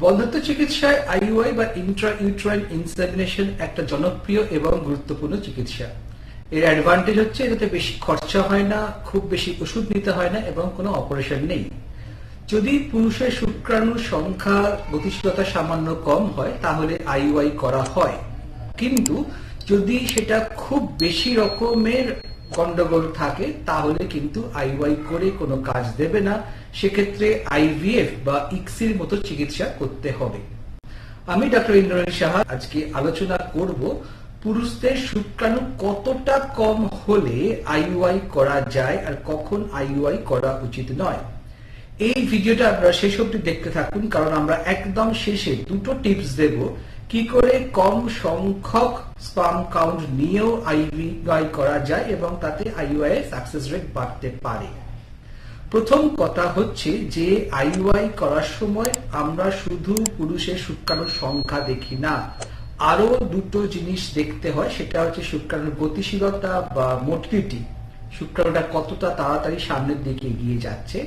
বন্ধ্যাত্ব চিকিৎসায় আইইউআই বা ইন্ট্রা-ইউটেরাইন ইনসেমিনেশন একটা জনপ্রিয় এবং গুরুত্বপূর্ণ চিকিৎসা। এর অ্যাডভান্টেজ হচ্ছে এটাতে বেশি খরচা হয় না, খুব বেশি ওষুধ নিতে হয় না এবং কোনো অপারেশন নেই। যদি পুরুষের শুক্রাণুর সংখ্যা গতিশীলতা সামান্য কম হয় তাহলে আইইউআই করা হয়, কিন্তু যদি সেটা খুব বেশি রকমের গন্ডগোল থাকে তাহলে কিন্তু আইইউআই করে কোনো কাজ দেবে না। সেক্ষেত্রে আইভিএফ বা ইক্সির মতো চিকিৎসা করতে হবে। আমি ডক্টর ইন্দ্রনীল সাহা আজকে আলোচনা করব পুরুষদের শুক্রাণু কতটা কম হলে আইইউআই করা যায় আর কখন আইইউআই করা উচিত নয়। এই ভিডিওটা আপনারা শেষ অবধি দেখতে থাকুন, কারণ আমরা একদম শেষে দুটো টিপস দেব কি করে কম সংখ্যক স্পার্ম কাউন্ট নিয়েও আইইউআই করা যায় এবং তাতে আইইউআই এর সাকসেস রেট বাড়তে পারে। প্রথম কথা হচ্ছে যে আইইউআই করার সময় আমরা শুধু পুরুষের শুক্রাণুর সংখ্যা দেখি না, আরো দুটো জিনিস দেখতে হয়। সেটা হচ্ছে শুক্রাণুর গতিশীলতা বা মোটিলিটি, শুক্রাণুটা কতটা তাড়াতাড়ি সামনের দিকে এগিয়ে যাচ্ছে।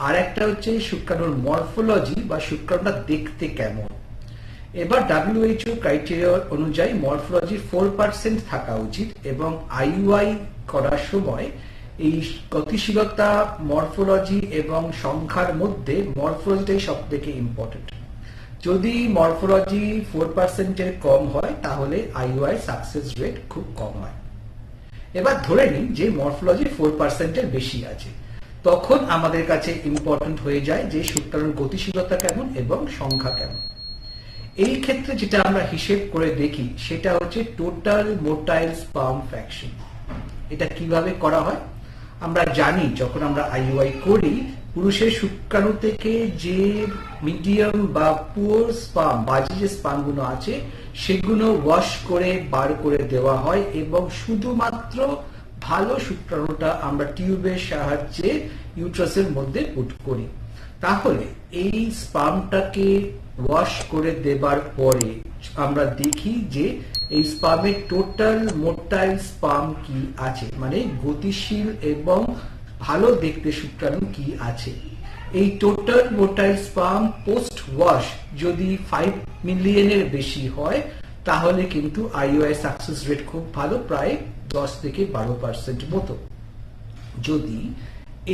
আর একটা হচ্ছে শুক্রাণুর মরফোলজি বা শুক্রাণুটা দেখতে কেমন। এবার WHO ক্রাইটেরিয়া অনুযায়ী মরফোলজি 4% থাকা উচিত এবং আইইউআই করার সময় এই গতিশীলতা, মরফোলজি এবং সংখ্যার মধ্যে মরফোলজিটাই সব থেকে ইম্পর্টেন্ট। যদি মরফোলজি 4% এর কম হয় তাহলে আইইউআই সাকসেস রেট খুব কম হয়। এবার ধরে নিন যে মরফোলজি 4% এর বেশি আছে, তখন আমাদের কাছে ইম্পর্টেন্ট হয়ে যায় যে শুক্রাণুর গতিশীলতা কেমন এবং সংখ্যা কেমন। এই ক্ষেত্রে যেটা আমরা হিসেব করে দেখি সেটা হচ্ছে টোটাল মোটাইল স্পার্ম ফ্র্যাকশন। এটা কিভাবে করা হয়? আমরা জানি যখন আমরা আইইউআই করি পুরুষের শুক্রাণু থেকে যে মিডিয়াম বা পুয়ার স্পার্ম, বাজে যে স্পার্ম গুলো আছে সেগুলো ওয়াশ করে বার করে দেওয়া হয় এবং শুধুমাত্র ভালো শুক্রাণুটা আমরা টিউবের সাহায্যে ইউট্রাসের মধ্যে পুট করি। তাহলে এই স্পার্মটাকে ওয়াশ করে দেবার পরে আমরা দেখি যে এই স্পার্মের টোটাল মোটাইল স্পার্ম কি আছে, মানে গতিশীল এবং ভালো দেখতে শুক্রাণু কি আছে। এই total motile sperm post wash যদি 5 মিলিয়নের বেশি হয় তাহলে কিন্তু আইইউআই সাকসেস রেট খুব ভালো, প্রায় 10 থেকে 12% মতো। যদি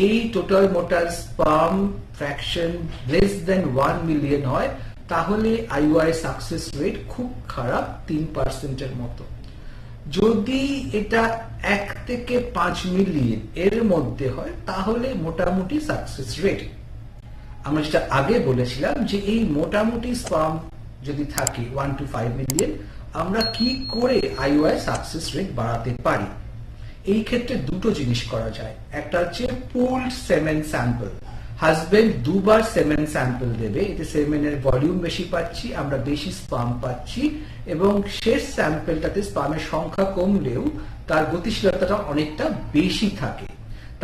এই total motile sperm fraction less than 1 million হয় তাহলে আইইউআই সাকসেস রেট খুব খারাপ, 3% এর মতো। যদি এটা 1 থেকে 5 মিলিয়ন এর মধ্যে হয় তাহলে মোটামুটি সাকসেস রেট। আমরা যেটা আগে বলেছিলাম যে এই মোটামুটি স্পার্ম যদি থাকে 1 to 5 মিলিয়ন, আমরা কি করে আইইউআই সাকসেস রেট বাড়াতে পারি? এই ক্ষেত্রে দুটো জিনিস করা যায়। একটা হচ্ছে পুলড সেমেন স্যাম্পল। হাজবেন্ড দুবার সেমেন স্যাম্পল দেবে, এতে সেমেনের ভলিউম বেশি পাচ্ছি, আমরা বেশি স্পার্ম পাচ্ছি এবং শেষ স্যাম্পলটাতে স্পার্মের সংখ্যা কমলেও তার গতিশীলতাটা অনেকটা বেশি থাকে।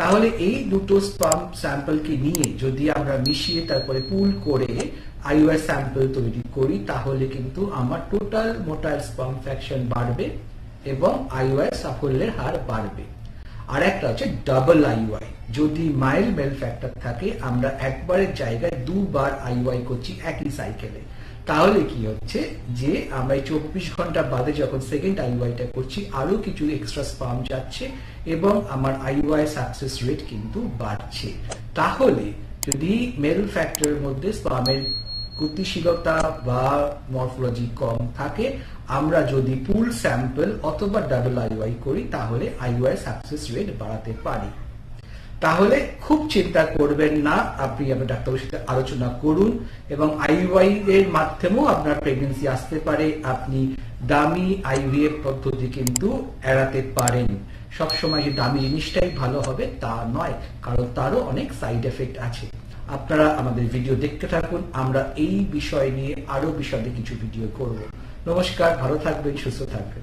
তাহলে এই দুটো স্পার্ম স্যাম্পলকে নিয়ে যদি আমরা মিশিয়ে তারপরে পুল করে আইইউআই স্যাম্পল তৈরি করি তাহলে কিন্তু আমার টোটাল মোটাইল স্পার্ম ফ্র্যাকশন বাড়বে এবং আইইউআই সাফল্যের হার বাড়বে। আর একটা হচ্ছে ডাবল আইইউআই। যদি মাইল্ড মেল ফ্যাক্টর থাকে আমরা একবারের জায়গায় দুবার আইইউআই করছি একই সাইকেলে, তাহলে কি হচ্ছে যে আমরা 24 ঘন্টা বাদে যখন সেকেন্ড আইইউআইটা করছি আরো কিছু এক্সট্রা স্পার্ম যাচ্ছে এবং আমার আইইউআই সাকসেস রেট কিন্তু বাড়ছে। তাহলে যদি মেল ফ্যাক্টরের মধ্যে স্পার্মের গতিশীলতা বা মরফোলজি কম থাকে, আমরা যদি পুল স্যাম্পল অথবা ডাবল আইইউআই করি তাহলে আইইউআই সাকসেস রেট বাড়াতে পারি। তাহলে খুব চিন্তা করবেন না, আপনি আপনার ডাক্তারের সাথে আলোচনা করুন এবং আইইউআই এর মাধ্যমেও আপনার প্রেগন্যান্সি আসতে পারে। আপনি দামি আইভিএফ পদ্ধতি কিন্তু এড়াতে পারেন। সবসময় যে দামি জিনিসটাই ভালো হবে তা নয়, কারণ তারও অনেক সাইড এফেক্ট আছে। আপনারা আমাদের ভিডিও দেখতে থাকুন, আমরা এই বিষয় নিয়ে আরো বিশদে কিছু ভিডিও করব। নমস্কার, ভালো থাকবেন, সুস্থ থাকবেন।